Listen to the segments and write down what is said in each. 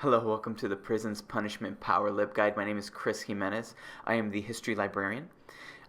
Hello, welcome to the Prison's Punishment Power LibGuide. My name is Chris Jimenez. I am the history librarian.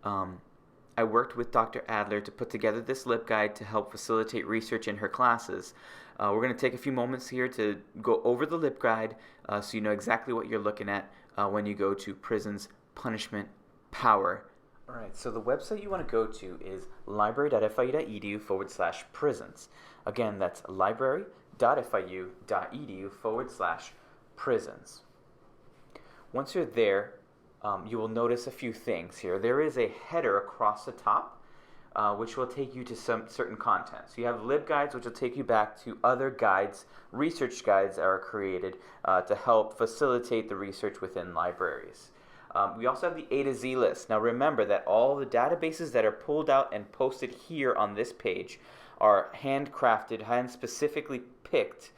I worked with Dr. Adler to put together this LibGuide to help facilitate research in her classes. We're going to take a few moments here to go over the LibGuide so you know exactly what you're looking at when you go to Prison's Punishment Power. Alright, so the website you want to go to is library.fiu.edu/prisons. Again, that's library.fiu.edu/prisons. Once you're there, you will notice a few things here. There is a header across the top, which will take you to some certain content. So you have LibGuides, which will take you back to other guides, research guides that are created to help facilitate the research within libraries. We also have the A to Z list. Now remember that all the databases that are pulled out and posted here on this page are handcrafted, hand-specifically picked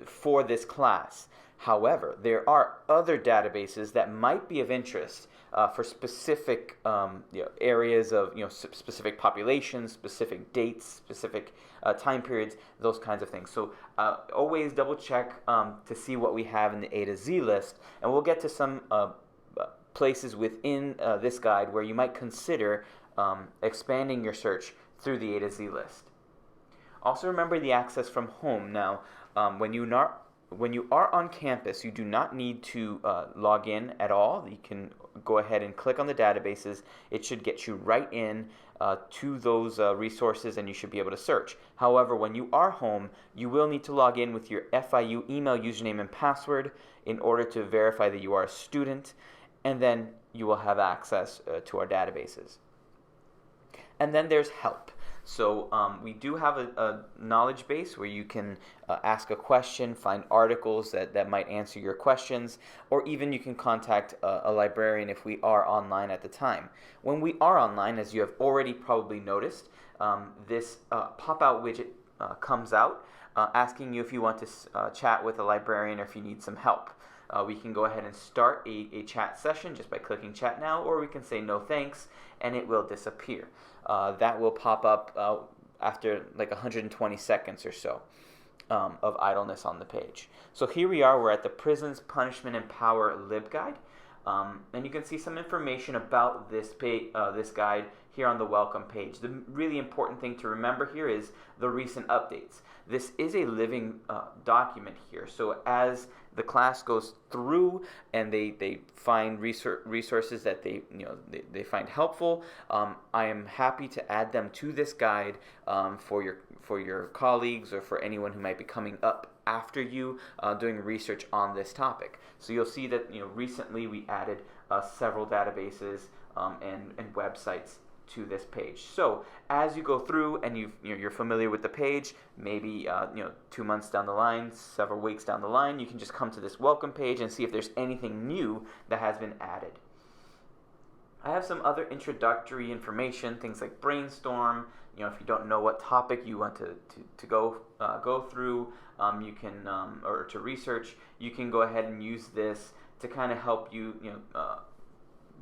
for this class. However, there are other databases that might be of interest for specific areas of specific populations, specific dates, specific time periods, those kinds of things. So always double check to see what we have in the A to Z list, and we'll get to some places within this guide where you might consider expanding your search through the A to Z list. Also remember the access from home. Now, when you are on campus, you do not need to log in at all. You can go ahead and click on the databases. It should get you right in to those resources, and you should be able to search. However, when you are home, you will need to log in with your FIU email username and password in order to verify that you are a student, and then you will have access to our databases. And then there's help. So we do have a knowledge base where you can ask a question, find articles that might answer your questions, or even you can contact a librarian if we are online at the time. When we are online, as you have already probably noticed, this pop-out widget comes out asking you if you want to chat with a librarian or if you need some help. We can go ahead and start a chat session just by clicking chat now, or we can say no thanks, and it will disappear. That will pop up after like 120 seconds or so of idleness on the page. So here we are, we're at the Prisons, Punishment, and Power LibGuide. And you can see some information about this guide here on the welcome page. The really important thing to remember here is the recent updates. This is a living document here, so as the class goes through and they find resources that they find helpful, I am happy to add them to this guide for your colleagues or for anyone who might be coming up after you doing research on this topic. So you'll see that recently we added several databases and websites to this page. So as you go through and you're familiar with the page, maybe 2 months down the line, several weeks down the line, you can just come to this welcome page and see if there's anything new that has been added. I have some other introductory information, things like brainstorm. If you don't know what topic you want to go through, you can or to research, you can go ahead and use this to kind of help you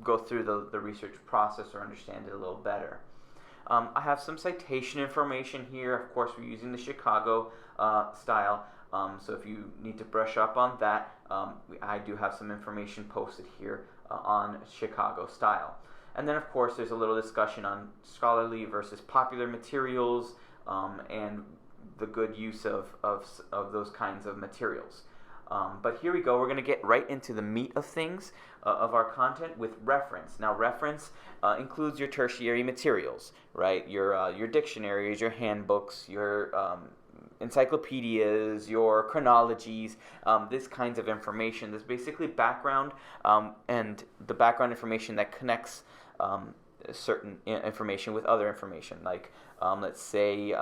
go through the research process or understand it a little better. I have some citation information here. Of course, we're using the Chicago style, so if you need to brush up on that, I do have some information posted here on Chicago style. And then, of course, there's a little discussion on scholarly versus popular materials and the good use of those kinds of materials. But here we go. We're going to get right into the meat of things, of our content with reference. Now, reference includes your tertiary materials, right? Your dictionaries, your handbooks, your encyclopedias, your chronologies, this kinds of information. There's basically background and the background information that connects certain information with other information. Like, let's say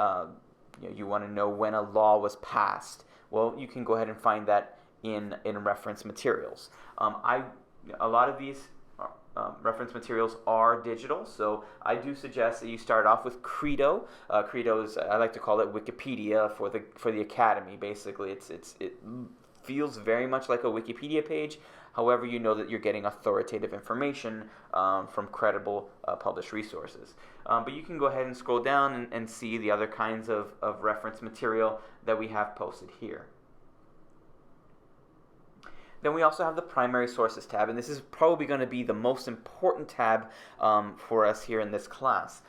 you want to know when a law was passed. Well, you can go ahead and find that in reference materials. A lot of these reference materials are digital, so I do suggest that you start off with Credo. Credo is, I like to call it Wikipedia for the academy. Basically, it feels very much like a Wikipedia page. However, you know that you're getting authoritative information from credible published resources. But you can go ahead and scroll down and see the other kinds of reference material that we have posted here. Then we also have the primary sources tab, and this is probably going to be the most important tab for us here in this class.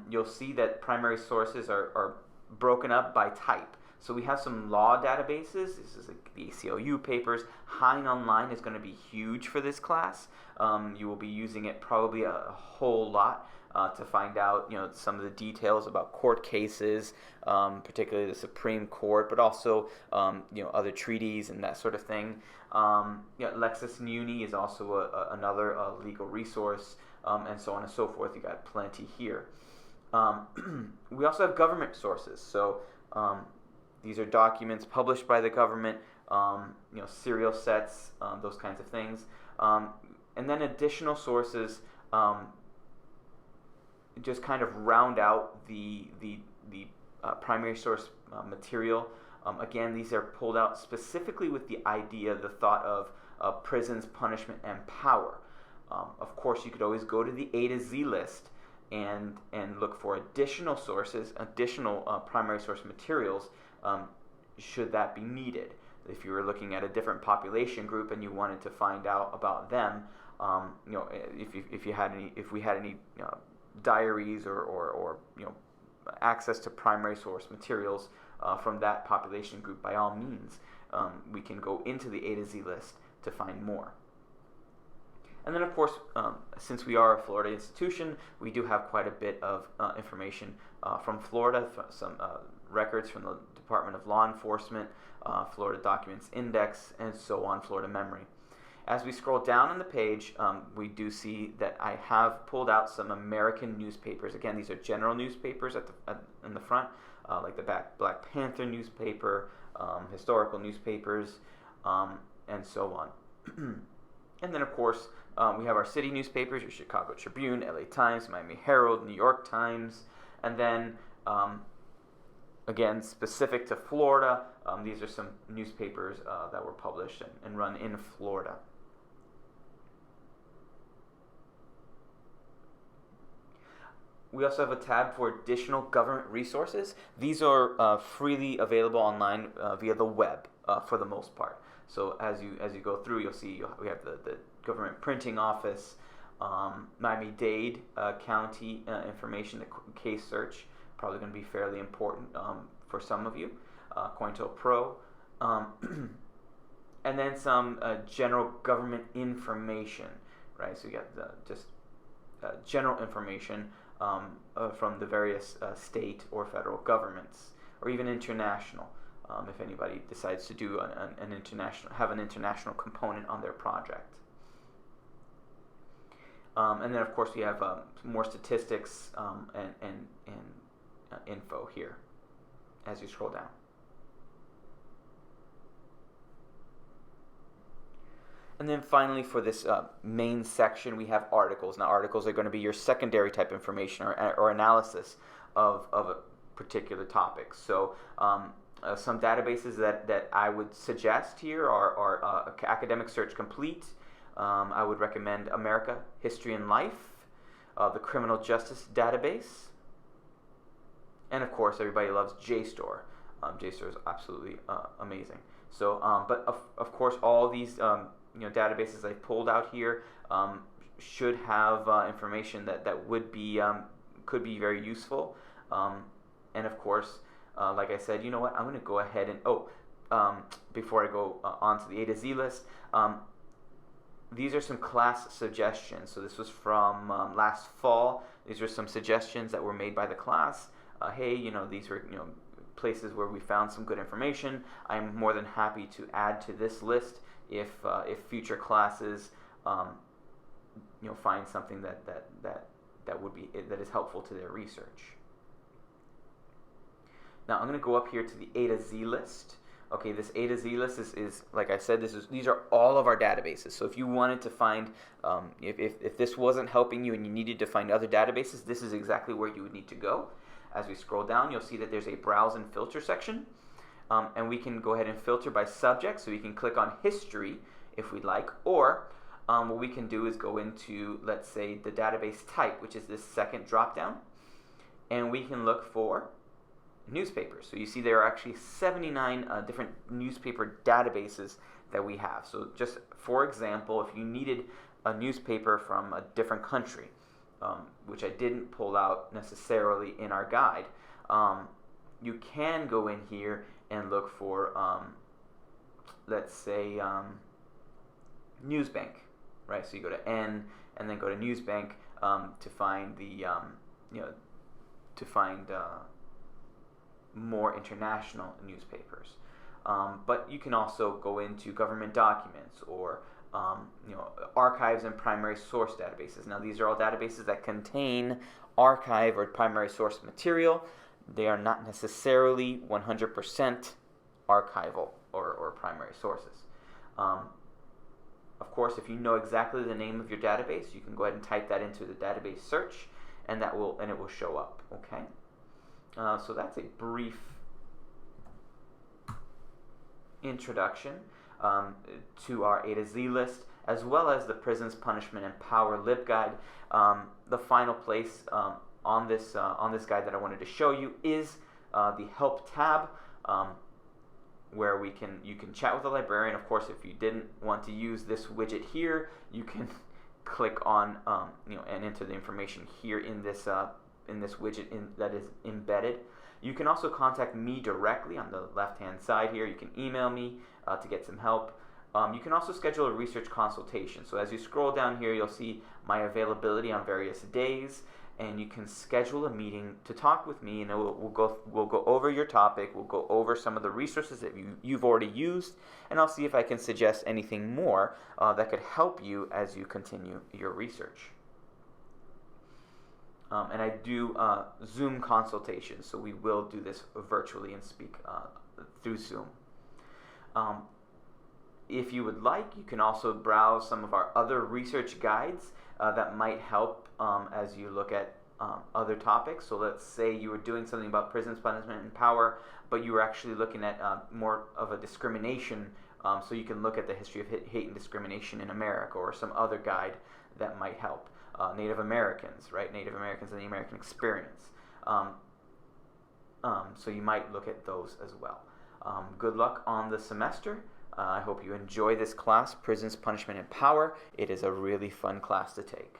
You'll see that primary sources are broken up by type. So we have some law databases. This is like the ACLU papers. Hein Online is going to be huge for this class. You will be using it probably a whole lot to find out, some of the details about court cases, particularly the Supreme Court, but also, other treaties and that sort of thing. Lexis Uni is also another legal resource, and so on and so forth. You got plenty here. We also have government sources. So these are documents published by the government, serial sets, those kinds of things, and then additional sources. Just kind of round out the primary source material. Again, these are pulled out specifically with the idea, the thought of prisons, punishment, and power. Of course, you could always go to the A to Z list and look for additional sources, additional primary source materials, should that be needed. If you were looking at a different population group and you wanted to find out about them, if we had any diaries or access to primary source materials from that population group, by all means, we can go into the A to Z list to find more. And then, of course, since we are a Florida institution, we do have quite a bit of information from Florida, some records from the Department of Law Enforcement, Florida Documents Index, and so on, Florida Memory. As we scroll down on the page, we do see that I have pulled out some American newspapers. Again, these are general newspapers in the front, like the Black Panther newspaper, historical newspapers, and so on. And then, of course, we have our city newspapers, your Chicago Tribune, LA Times, Miami Herald, New York Times, and then, again, specific to Florida, these are some newspapers that were published and run in Florida. We also have a tab for additional government resources. These are freely available online via the web for the most part. So as you go through, you'll see we have the government printing office, Miami-Dade County information, the case search, probably going to be fairly important for some of you, COINTELPRO, and then some general government information, right? So you got just general information from the various state or federal governments, or even international, if anybody decides to do an international component on their project. And then, of course, we have more statistics and info here as you scroll down. And then finally, for this main section, we have articles. Now, articles are going to be your secondary type information or analysis of a particular topic. So some databases that I would suggest here are Academic Search Complete. I would recommend America, History and Life, the Criminal Justice Database, and of course, everybody loves JSTOR. JSTOR is absolutely amazing. So, but of course, all these databases I pulled out here should have information that would be could be very useful. And of course, like I said, you know what? I'm going to go ahead and before I go on to the A to Z list. These are some class suggestions. So this was from last fall. These are some suggestions that were made by the class. Hey, these were places where we found some good information. I'm more than happy to add to this list if future classes find something that is helpful to their research. Now I'm going to go up here to the A to Z list. Okay, this A to Z list is like I said, these are all of our databases. So if you wanted to find, if this wasn't helping you and you needed to find other databases, this is exactly where you would need to go. As we scroll down, you'll see that there's a browse and filter section, and we can go ahead and filter by subject. So we can click on history if we'd like, or what we can do is go into, let's say, the database type, which is this second drop down, and we can look for newspapers. So you see there are actually 79 different newspaper databases that we have. So just for example, if you needed a newspaper from a different country, which I didn't pull out necessarily in our guide, you can go in here and look for, let's say, Newsbank, right? So you go to N and then go to Newsbank to find the, more international newspapers. But you can also go into government documents or archives and primary source databases. Now these are all databases that contain archive or primary source material. They are not necessarily 100% archival or primary sources. Of course, if you know exactly the name of your database, you can go ahead and type that into the database search, and it will show up. Okay. So that's a brief introduction to our A to Z list, as well as the Prisons, Punishment, and Power LibGuide. The final place on this guide that I wanted to show you is the Help tab, where you can chat with the librarian. Of course, if you didn't want to use this widget here, you can click on and enter the information here in this widget that is embedded. You can also contact me directly on the left-hand side here. You can email me to get some help. You can also schedule a research consultation. So as you scroll down here, you'll see my availability on various days, and you can schedule a meeting to talk with me, and we'll go over your topic. We'll go over some of the resources that you've already used, and I'll see if I can suggest anything more that could help you as you continue your research. And I do Zoom consultations, so we will do this virtually and speak through Zoom. If you would like, you can also browse some of our other research guides that might help as you look at other topics. So let's say you were doing something about prisons, punishment, and power, but you were actually looking at more of a discrimination. So you can look at the history of hate and discrimination in America, or some other guide that might help. Native Americans, right? Native Americans and the American experience. So you might look at those as well. Good luck on the semester. I hope you enjoy this class, Prisons, Punishment, and Power. It is a really fun class to take.